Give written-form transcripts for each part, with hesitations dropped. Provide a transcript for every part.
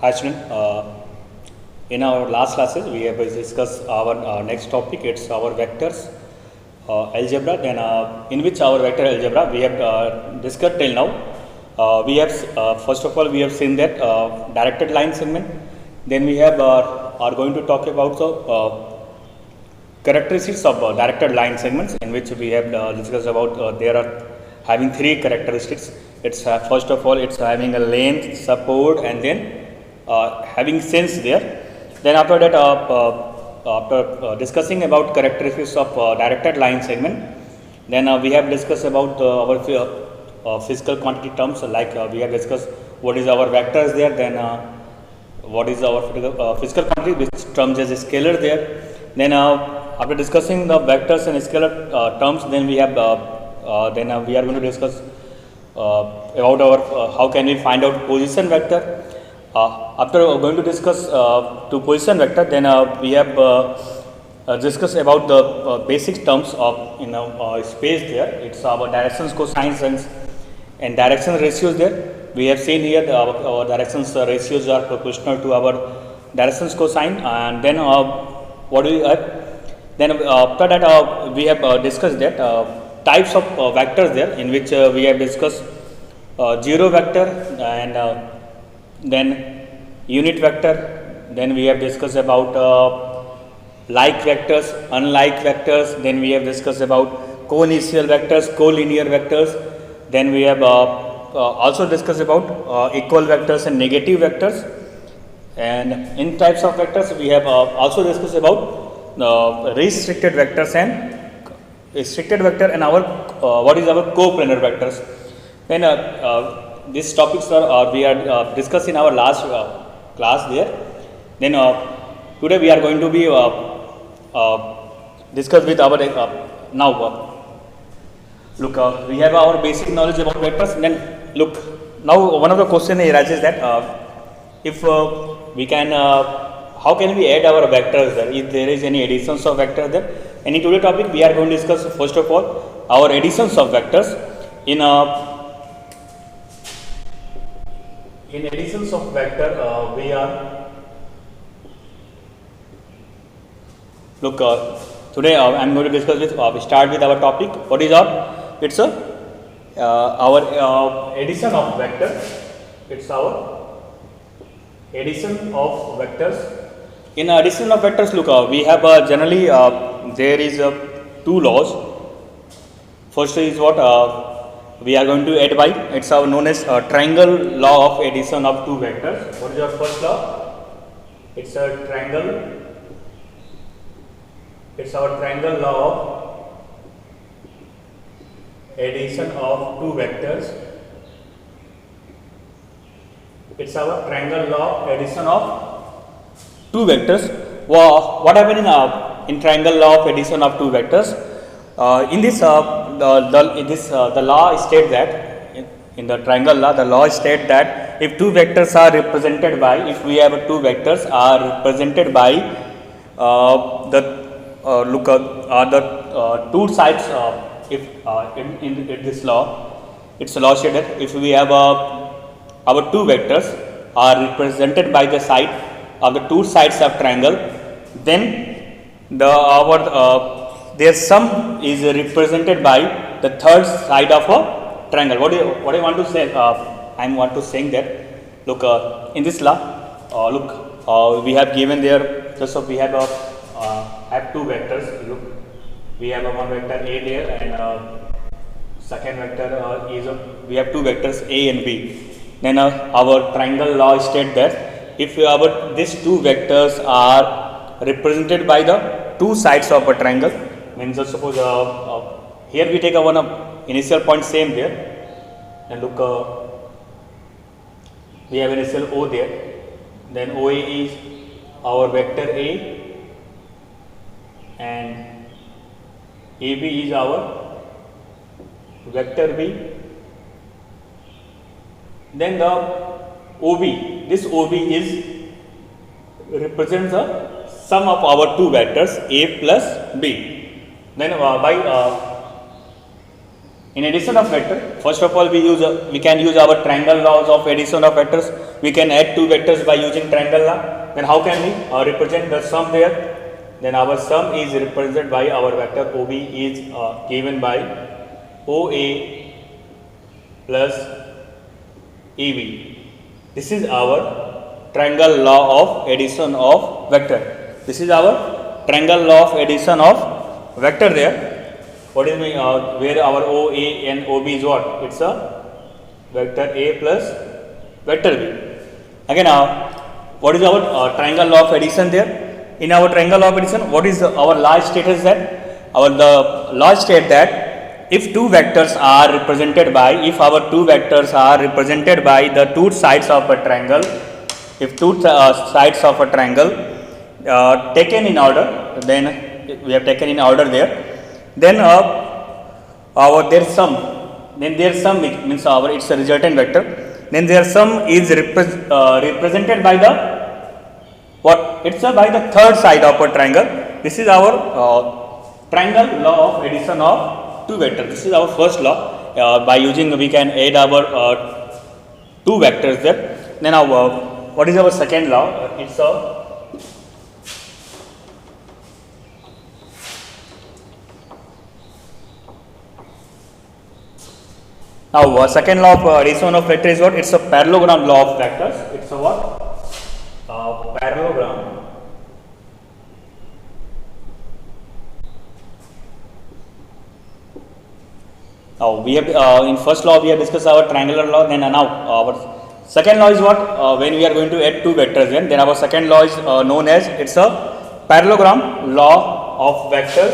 Hi student, in our last classes we have discussed our next topic. It's our vectors algebra. Then in which our vector algebra we have discussed till now. We have first of all we have seen that directed line segment. Then we have are going to talk about the characteristics of directed line segments, in which we have discussed about there are having three characteristics. It's first of all it's having a length, support, and then having sense there. Then after that after discussing about characteristics of directed line segment, then we have discussed about our physical quantity terms, like we have discussed what is our vectors there, then what is our physical quantity, which terms as a scalar there. Then after discussing the vectors and scalar terms, then we have we are going to discuss about our how can we find out position vector. After going to discuss to position vector, then we have discussed about the basic terms of space there. It's our directions, cosines, and direction ratios there. We have seen here our directions ratios are proportional to our directions cosine, and then what do we have? Then after that we have discussed that types of vectors there, in which we have discussed zero vector, and then unit vector. Then we have discussed about like vectors, unlike vectors. Then we have discussed about co-initial vectors, collinear vectors. Then we have also discussed about equal vectors and negative vectors. And in types of vectors, we have also discussed about restricted vectors and restricted vector, and our what is our coplanar vectors. Then these topics are we are discussed in our last class there. Then today we are going to be discuss with our now. Look, we have our basic knowledge about vectors. Then look, now one of the question arises that if we can how can we add our vectors there, if there is any additions of vectors there. And in today's topic we are going to discuss first of all our additions of vectors. In additions of vector we are look today I am going to discuss with we start with our topic. What is our? It's our addition of vectors. It's our addition of vectors. In addition of vectors, look, we have generally there is two laws. First is what we are going to add by. It's our known as triangle law of addition of two vectors. What is our first law? It's a triangle. It's our triangle law of addition of two vectors. It's our triangle law addition of two vectors. What happened in triangle law of addition of two vectors? In this the law states that in the triangle law, the law states that if two vectors are represented by, if we have two vectors are represented by the two sides, if in this law, it's a law stated that if we have our two vectors are represented by the side of the two sides of triangle, then their sum is represented by the third side of a triangle. What I want to say? I want to saying that look in this law, look we have given there. Just so we have two vectors. Look, we have one vector A there, and second vector is we have two vectors A and B. Then our triangle law states that if these two vectors are represented by the two sides of a triangle, means suppose here we take one initial point same there, and look we have initial O there, then OA is our vector A and AB is our vector B. Then the OB, this OB is represents the sum of our two vectors A plus B. Then in addition of vector, first of all we can use our triangle laws of addition of vectors. we can add two vectors by using triangle law. Then how can we represent the sum there? Then our sum is represented by our vector OB is given by OA plus EB. This is our triangle law of addition of vector. This is our triangle law of addition of vector there. What is mean where our OA and OB is what? It's a vector A plus vector B. Again, what is our triangle law of addition there? In our triangle law of addition, what is our law status that? The law state that if two vectors are represented by, if our two vectors are represented by the two sides of a triangle, if two sides of a triangle taken in order, then we have taken in order there, then their sum, then their sum means our it's a resultant vector, then their sum is represented by the what? It's by the third side of a triangle. This is our triangle law of addition of two vectors. This is our first law. By using we can add our two vectors there. Then what is our second law? It's now second law of addition of vector is what? It's a parallelogram law of vectors. It's a what? Parallelogram now we have in first law we have discussed our triangular law, then now our second law is what? When we are going to add two vectors, then our second law is known as it's a parallelogram law of vectors.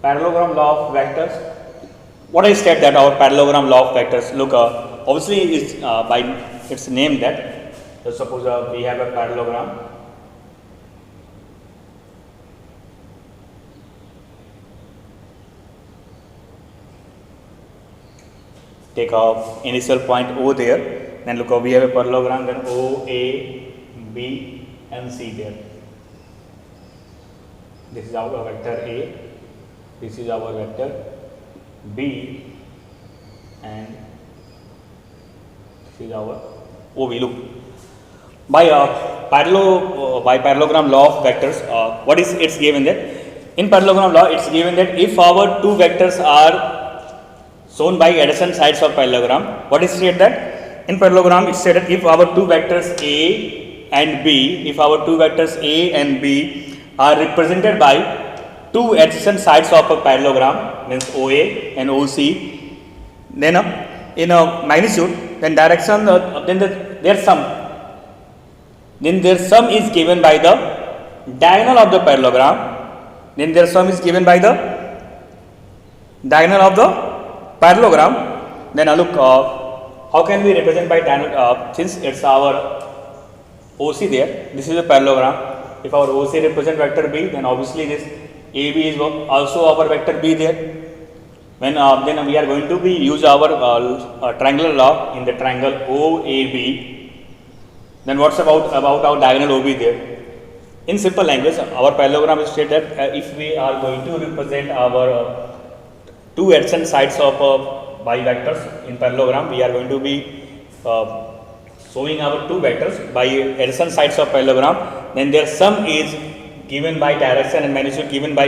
Parallelogram law of vectors. What I said that our parallelogram law of vectors, look, obviously is by its name that. So suppose we have a parallelogram. Take a initial point O there. Then look, we have a parallelogram. Then O, A, B, and C there. This is our vector A. This is our vector B, and this is our OB. Look. By parallelogram law of vectors, what is it's given that? In parallelogram law, it's given that if our two vectors are shown by adjacent sides of parallelogram, what is said that? In parallelogram, it's said that if our two vectors A and B, if our two vectors A and B are represented by two adjacent sides of a parallelogram, means OA and OC, then in a magnitude, then direction, then their sum. Then their sum is given by the diagonal of the parallelogram. Then their sum is given by the diagonal of the parallelogram. Then look, how can we represent by diagonal? Since it's our OC there, this is a parallelogram. If our OC represent vector B, then obviously this AB is also our vector B there. When then we are going to be use our triangular law in the triangle OAB. Then what's about our diagonal OB there? In simple language, our parallelogram is stated that if we are going to represent our two adjacent sides of bivectors in parallelogram, we are going to be showing our two vectors by adjacent sides of parallelogram. Then their sum is given by direction and magnitude given by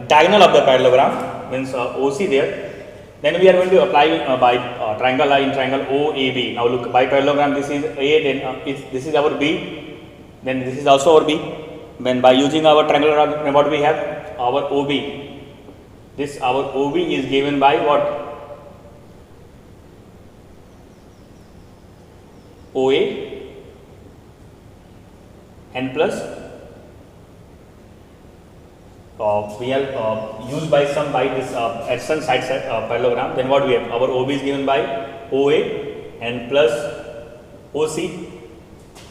diagonal of the parallelogram, means OC there. Then we are going to apply by triangle in triangle OAB. Now look, by parallelogram this is A, then this is our B, then this is also our B. Then by using our triangular, what we have? Our OB. This our OB is given by what? OA and plus we have used by some by this adjacent side parallelogram. Then what we have? Our OB is given by OA and plus OC,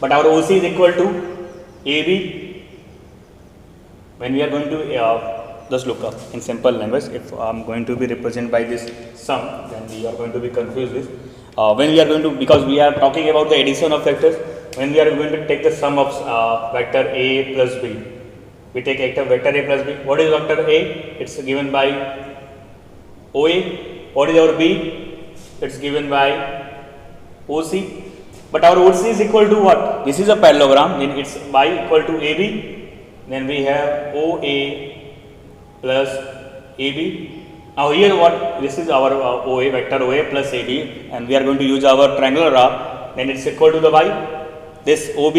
but our OC is equal to AB. When we are going to just look up in simple language, if I am going to be represented by this sum, then we are going to be confused with when we are going to, because we are talking about the addition of vectors, when we are going to take the sum of vector A plus B. We take vector A plus B. What is vector A? It's given by OA. What is our B? It's given by OC. But our OC is equal to what? This is a parallelogram, then it's y equal to AB, then we have OA plus AB. Now here what? This is our OA, vector OA plus AB, and we are going to use our triangular rho, then it's equal to the y, this OB,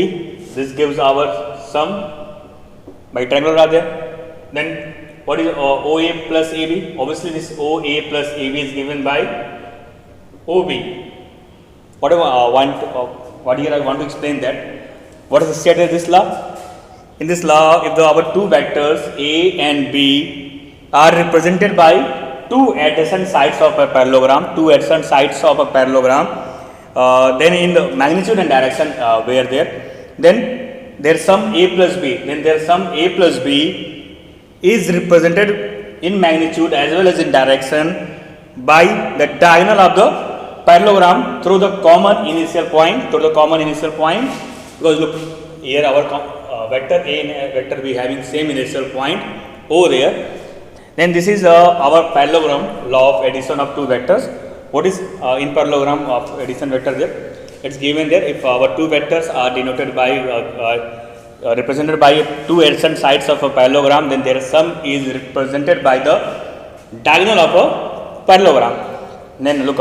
this gives our sum by triangular rho there. Then what is OA plus AB? Obviously this OA plus AB is given by OB. What do I what here I want to explain that. What is the stated in this law? In this law, if our two vectors A and B are represented by two adjacent sides of a parallelogram, then in the magnitude and direction where there, then their sum A plus B, is represented in magnitude as well as in direction by the diagonal of the parallelogram through the common initial point, because look here our vector A and vector B having same initial point O there. Then this is our parallelogram law of addition of two vectors. What is in parallelogram of addition vector there? It's given there if our two vectors are denoted by represented by two adjacent sides of a parallelogram, then their sum is represented by the diagonal of a parallelogram. Then look,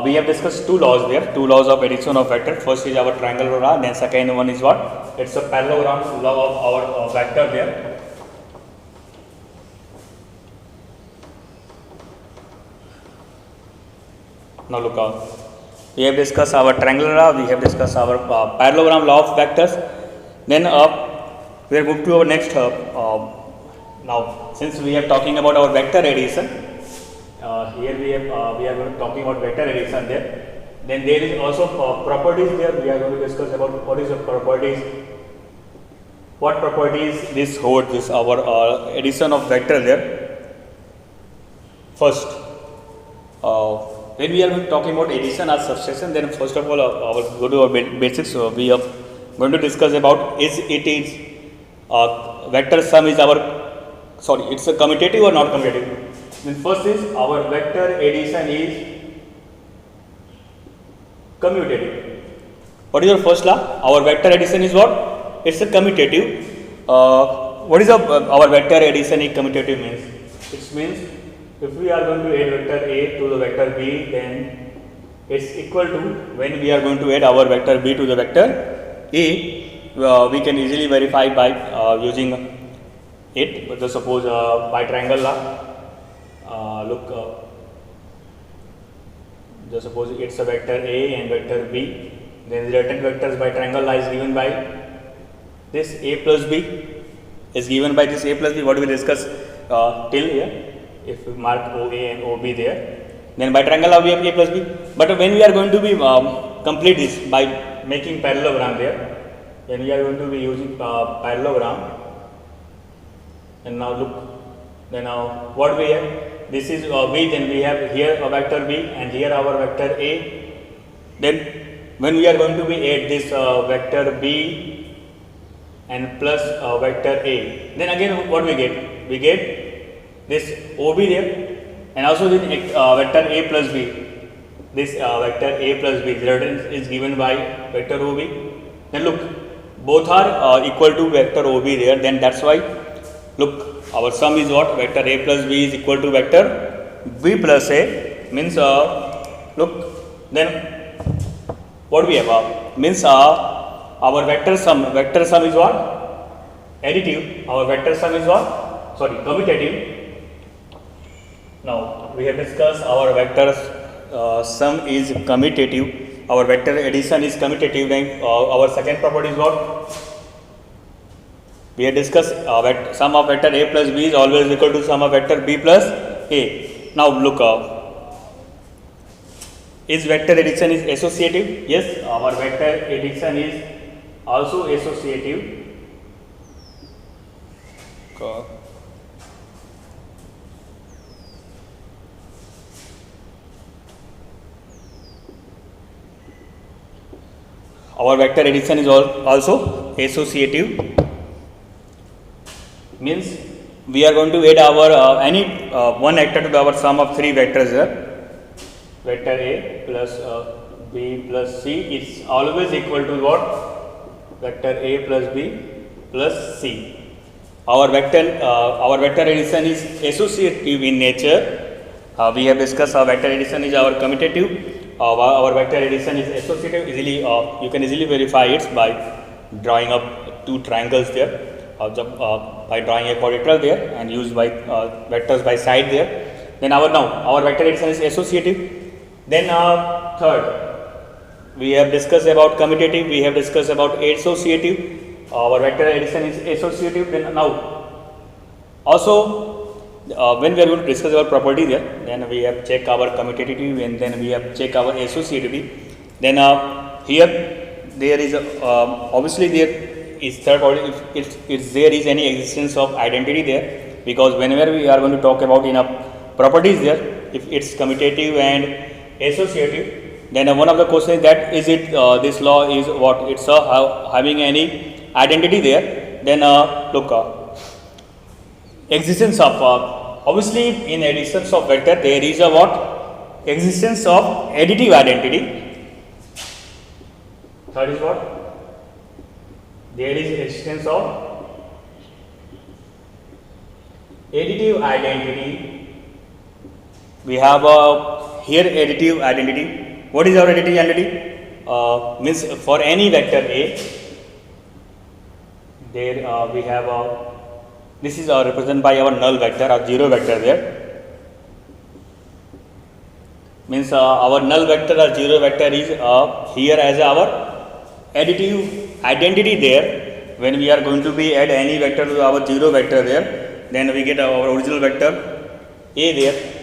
we have discussed two laws there, two laws of addition of vector. First is our triangular law, then second one is what? It's a parallelogram law of our vector there. Now look, we have discussed our triangular law, we have discussed our parallelogram law of vectors. Then we are moved to our next now since we are talking about our vector addition, here we are talking about vector addition there. Then there is also properties there. We are going to discuss about what is the properties, what properties this holds, this our addition of vector there. First, when we are talking about addition or subtraction, then first of all go to our basics. We are going to discuss about vector sum is it's a commutative or not commutative. Then first is our vector addition is commutative. What is your first law? Our vector addition is what? It's a commutative. What is our vector addition is commutative means? It means if we are going to add vector A to the vector B, then it's equal to, when we are going to add our vector B to the vector A, we can easily verify by using it. But suppose by triangle law, look, just suppose it's a vector A and vector B, then the resultant vectors by triangle law is given by this A plus B, is given by this A plus B, what we discussed till here. If we mark OA and OB there, then by triangle we have A plus B. But when we are going to be complete this by making parallelogram there, then we are going to be using parallelogram. And now look, then now what we have? This is B, then we have here a vector B and here our vector A. Then when we are going to be add this vector B and plus vector A, then again what we get? We get this OB there, and also this vector A plus B. This vector A plus B, the resultant is given by vector OB. Then look, both are equal to vector OB there. Then that's why, look, our sum is what? Vector A plus B is equal to vector B plus A. Means look, then what we have? Means our vector sum is what? Additive. Our vector sum is what? Sorry, commutative. Now we have discussed our vector sum is commutative, our vector addition is commutative. Then our second property is what? We have discussed sum of vector A plus B is always equal to sum of vector B plus A. Now look, is vector addition is associative? Yes, our vector addition is also associative. Our vector addition is also associative. Means we are going to add our any one vector to our sum of three vectors here. Vector A plus B plus C is always equal to what? Vector A plus B plus C. Our vector addition is associative in nature. We have discussed our vector addition is our commutative. Our vector addition is associative. Easily, you can easily verify it by drawing up two triangles there. By drawing a quadrilateral there and use by vectors by side there. Then our vector addition is associative. Then third, we have discussed about commutative. We have discussed about associative. Our vector addition is associative. Then now also when we are going to discuss about property there, then we have check our commutativity and then we have check our associativity. Then here there is obviously there is third order if there is any existence of identity there, because whenever we are going to talk about in a properties there, if it's commutative and associative, then one of the questions is that is it this law is what it's having any identity there. Then look, existence of obviously in additions of vector there is a what? Existence of additive identity. Third is what? There is existence of additive identity. We have here additive identity. What is our additive identity? Means for any vector A, there we have this is represented by our null vector or zero vector there. Means our null vector or zero vector is here as our additive identity there. When we are going to be add any vector to our zero vector there, then we get our original vector A there.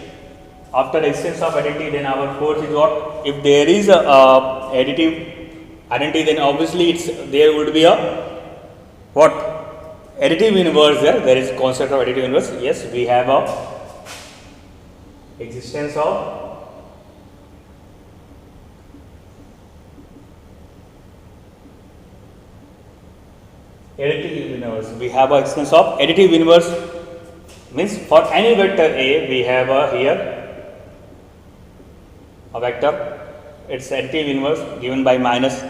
After existence of identity, then our fourth is what? If there is a additive identity, then obviously there would be a what? Additive inverse there. There is concept of additive inverse. Yes, we have a existence of additive inverse. We have a existence of additive inverse. Means for any vector A, we have here a vector. It's additive inverse given by minus.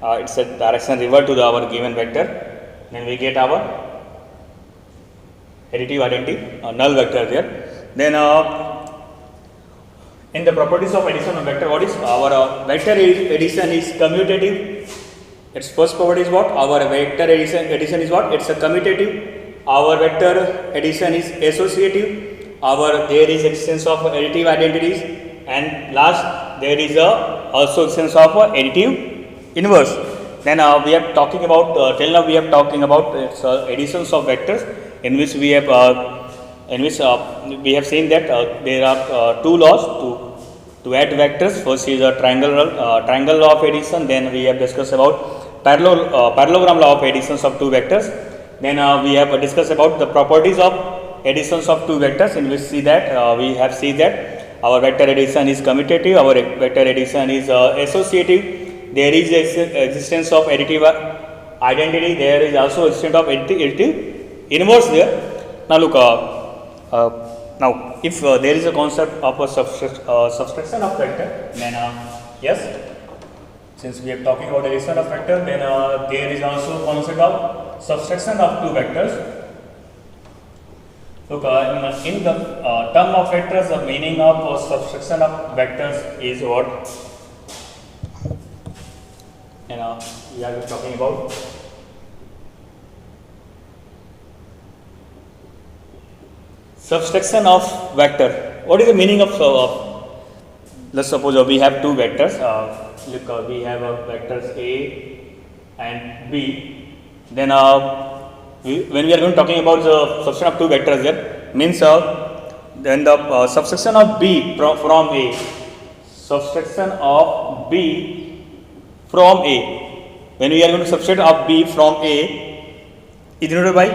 It's a direction revert to our given vector. Then we get our additive identity, null vector there. Then in the properties of addition of vector, what is our vector addition is commutative. Its first property is what? Our vector addition is what? It's a commutative. Our vector addition is associative. There is existence of additive identities, and last there is also existence of additive inverse. Then we are talking about till now we are talking about additions of vectors in which we have seen that there are two laws to add vectors. First is a triangle law of addition. Then we have discussed about parallelogram law of additions of two vectors. Then we have discussed about the properties of additions of two vectors, in which we have seen that our vector addition is commutative, our vector addition is associative. There is existence of additive identity. There is also existence of additive inverse there. Now look, now if there is a concept of a subtraction of vector, then yes, since we are talking about addition of vector, then there is also concept of subtraction of two vectors. Look, in the term of vectors, the meaning of subtraction of vectors is what? And we are talking about subtraction of vector. What is the meaning of let's suppose we have two vectors. Look, we have vectors A and B. Then when we are going to talking about the subtraction of two vectors here, means then the subtraction of B from A, subtraction of B from A. When we are going to subtract of B from A is denoted by,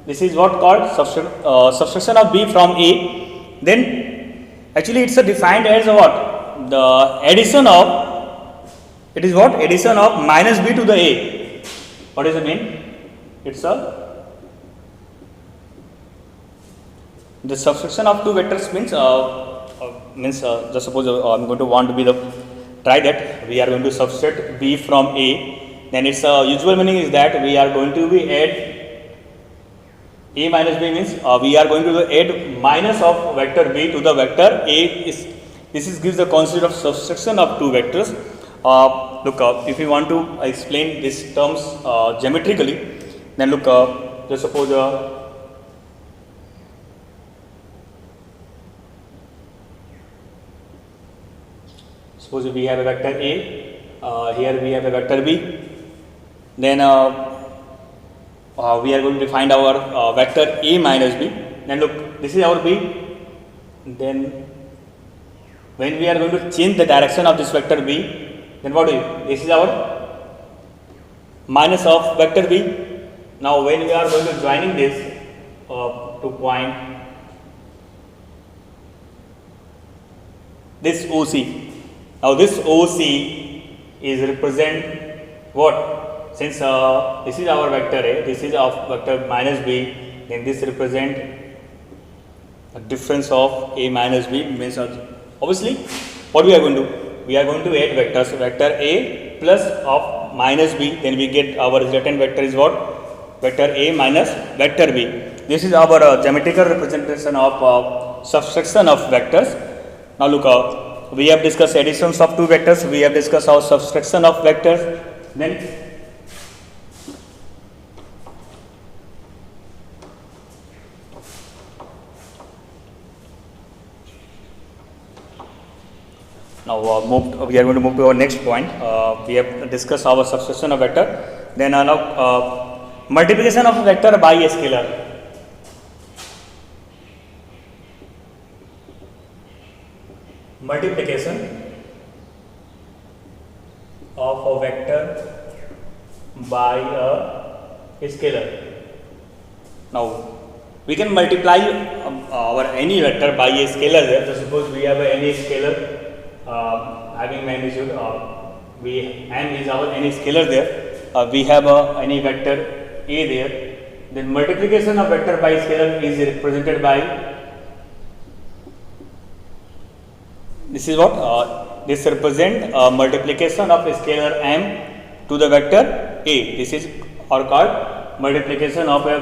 this is what called subtraction of B from A. Then actually it's defined as what? The addition of, it is what? Addition of minus B to the A. What does it mean? It's the subtraction of two vectors means just suppose I'm going to want to be the try that. We are going to subtract b from a. Then its usual meaning is that we are going to be add a minus b means we are going to add minus of vector b to the vector a. This gives the concept of subtraction of two vectors. Look, if you want to explain these terms geometrically, then look, just suppose we have a vector a, here we have a vector b, then we are going to find our vector a minus b. Then look, this is our b. Then when we are going to change the direction of this vector b, then what is this is our minus of vector b. Now when we are going to joining this to point this OC, now this OC is represent what? Since this is our vector a, this is of vector minus b, then this represent a difference of a minus b means obviously what we are going to do? We are going to add vectors, vector a plus of minus b, then we get our resultant vector is what? Vector a minus vector b. This is our geometrical representation of subtraction of vectors. Now look, we have discussed additions of two vectors, we have discussed our subtraction of vectors. Then now we are going to move to our next point. We have discussed our subtraction of vector. Then now multiplication of a vector by a scalar. Multiplication of a vector by a scalar. Now we can multiply our any vector by a scalar there. So suppose we have any scalar having magnitude v, m is our any scalar there. We have any vector a there. Then multiplication of vector by scalar is represented by this is what this represent multiplication of a scalar m to the vector a. This is or called multiplication of a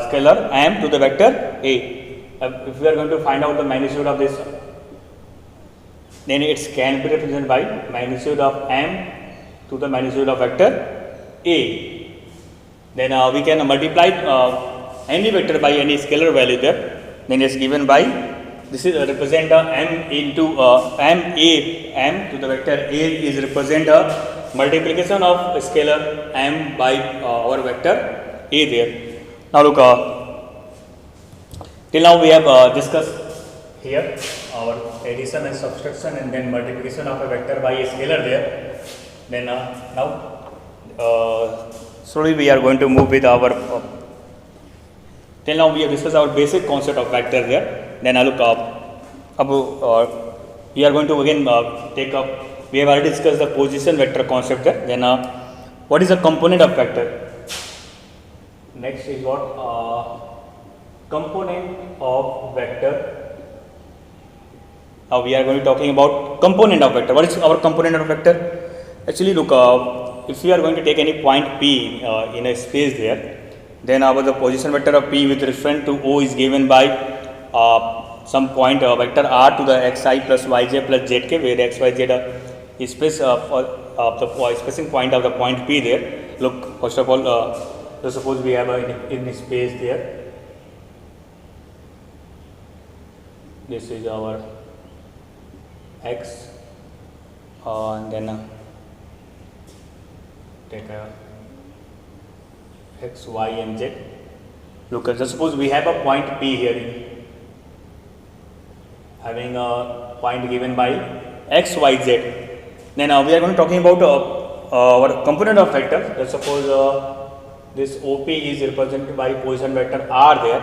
scalar m to the vector a. If we are going to find out the magnitude of this, then it can be represented by magnitude of m to the magnitude of vector a. Then we can multiply any vector by any scalar value there. Then it is given by this is represent m into m to the vector a is represent multiplication of scalar m by our vector a there. Now look, till now we have discussed here our addition and subtraction and then multiplication of a vector by a scalar there. Then now slowly we are going to move with our till now we have discussed our basic concept of vector there. Then look we are going to again take up, we have already discussed the position vector concept there. Then what is the component of vector? Next is what component of vector. Now we are going to be talking about component of vector. What is our component of vector? Actually look, if we are going to take any point p in a space there, then our the position vector of p with reference to O is given by some point vector r to the xi plus yj plus zk, where x, y, z is space of the spacing point of the point p there. Look, first of all, so suppose we have in space there. This is our x, and then take x, y, and z. Look, just suppose we have a point P here, having a point given by x, y, z. Then we are going to talking about our component of vector. Just suppose this OP is represented by position vector r there.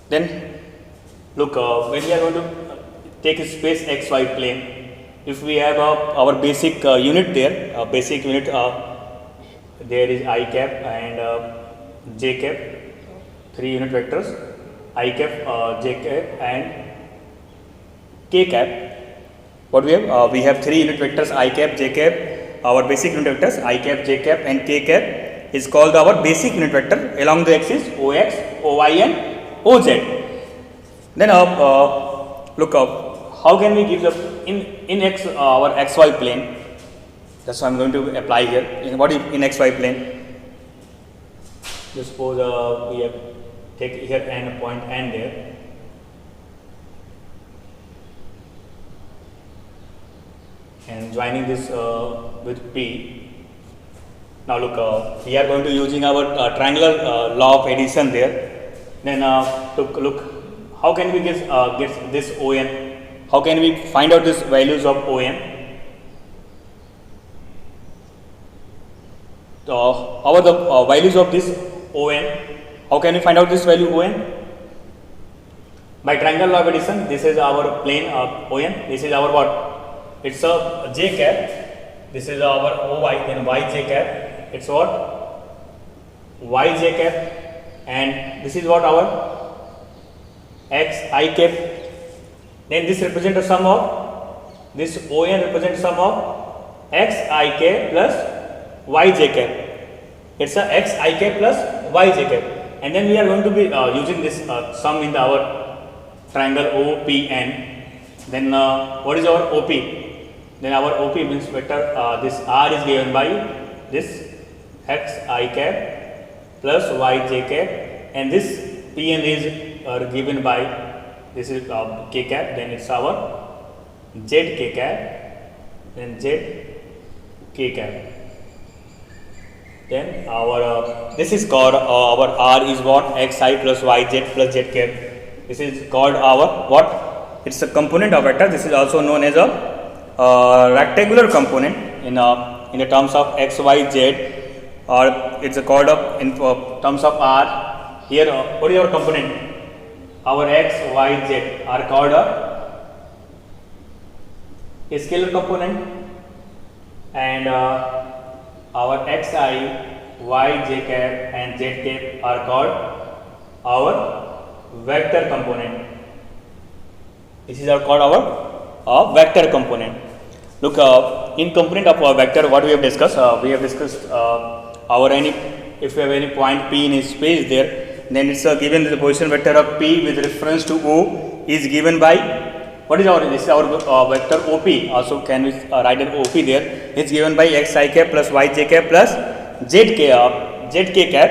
Then look, when we are going to take a space xy plane, if we have our basic unit there, basic unit there is I cap and j cap, 3 unit vectors, I cap, j cap and k cap. what we have three unit vectors I cap, j cap. Our basic unit vectors I cap, j cap and k cap is called our basic unit vector along the axis ox, oy and oz. Then look up, how can we give the in x our xy plane? That's what I'm going to apply here. What is in xy plane? Just suppose we have take here and point N there. And joining this with P. Now look, we are going to using our triangular law of addition there. Then look, how can we get this ON? How can we find out these values of ON? How are the values of this ON? How can we find out this value ON? By triangular law of addition, this is our plane of ON. This is our what? It's a j cap. This is our OY, then yj cap. It's what? Yj cap. And this is what our xi cap. Then this represents the sum of this ON represents sum of xik plus yj cap. It's a xik plus yj cap. And then we are going to be using this sum in our triangle OPN. Then what is our OP? Then our OP means vector this R is given by this xi cap plus yj cap, and this Pn is given by this is k cap. Then it's our zk cap, then zk cap. Then our this is called our R is what? Xi plus yz plus z cap. This is called our what? It's a component of vector. This is also known as a rectangular component in the terms of x, y, z, or it's called up in terms of R. Here, what is our component? Our x, y, z are called a scalar component, and our xi, y, j cap and z cap are called our vector component. This is called our vector component. Look, in component of our vector, what we have discussed? We have discussed if we have any point P in a space there, then it's given the position vector of P with reference to O is given by what is our this is our vector OP. Also, can we write an OP there? It's given by xi cap plus yj cap plus zk cap.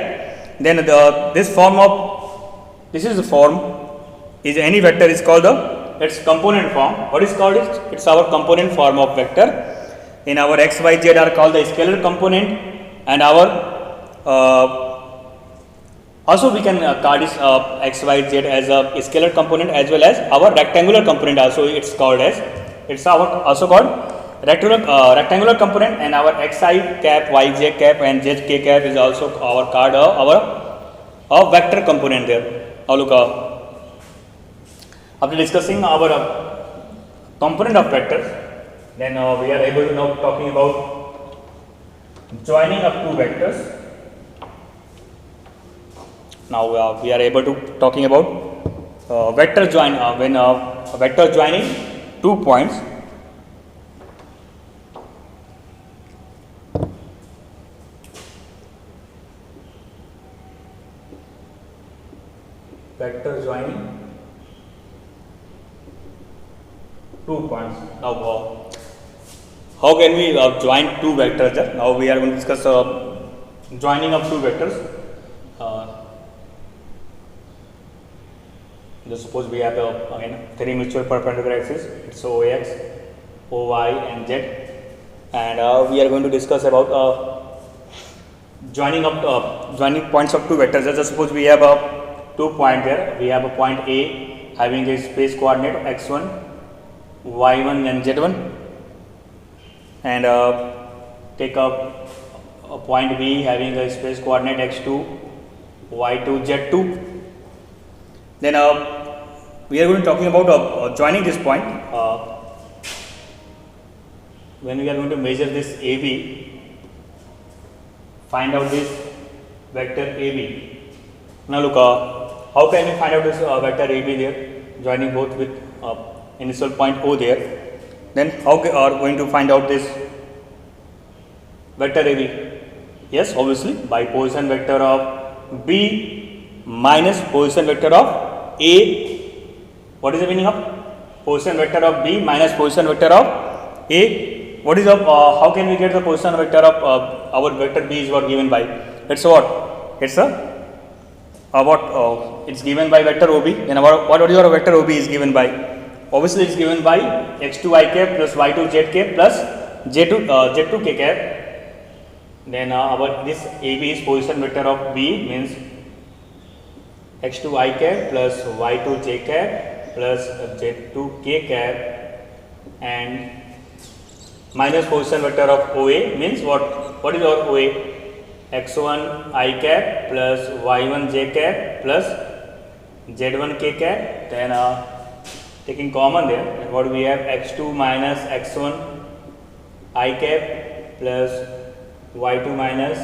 Then this form of this is the form is any vector is called its component form. What is called it? It's our component form of vector. In our x, y, z are called the scalar component, and our also we can call this x, y, z as a scalar component as well as our rectangular component. Also, it's called as it's our also called rectangular component, and our xi cap, yj cap, and zk cap is also our called our vector component there. Now look. After discussing our component of vectors, then we are able to now talking about joining of two vectors. Now we are able to talking about vector join when a vector joining 2 points. Vector joining 2 points. Now, how can we join two vectors? Now we are going to discuss joining of two vectors. Just suppose we have again three mutual perpendicular axes. It's OX, OY, and Z, and we are going to discuss about joining points of two vectors. Just suppose we have a 2 point there. We have a point A having a space coordinate x1, y1 and z1, and take a point B having a space coordinate x2, y2, z2. Then we are going to talking about joining this point. When we are going to measure this AB, find out this vector AB. Now look, how can we find out this vector AB there, joining both with initial point O there? Then how are going to find out this vector AB? Yes, obviously by position vector of B minus position vector of A. What is the meaning of position vector of B minus position vector of A? What is the how can we get the position vector of our vector B is what given by? It's what? It's a it's given by vector OB. Then what is your vector OB is given by? Obviously it's given by x2 I cap plus y2 z cap plus z2 k cap. Then our this AB is position vector of B, means x2 I cap plus y2 j cap plus z2 k cap, and minus position vector of OA means what is our OA? x1 I cap plus y1 j cap plus z1 k cap. Then taking common there, and what we have, x2 minus x1 I cap plus y2 minus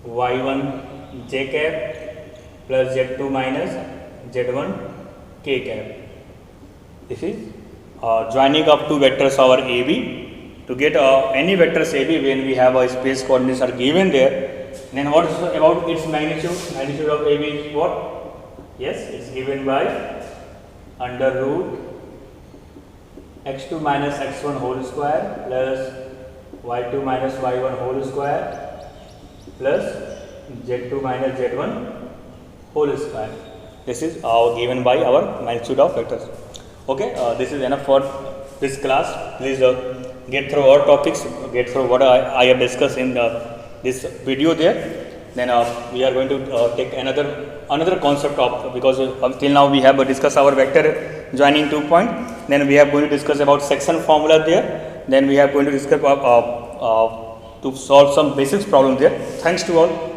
y1 j cap plus z2 minus z1 k cap. This is joining of two vectors over AB. To get any vectors AB when we have a space coordinates are given there, then what is about its magnitude? Magnitude of AB is what? Yes, it's given by under root x2 minus x1 whole square plus y2 minus y1 whole square plus z2 minus z1 whole square. This is given by our magnitude of vectors. Okay, this is enough for this class. Please get through all topics, get through what I have discussed in this video there. Then we are going to take another concept of, because till now we have discussed our vector joining 2 point. Then we are going to discuss about section formula there. Then we are going to discuss to solve some basics problem there. Thanks to all.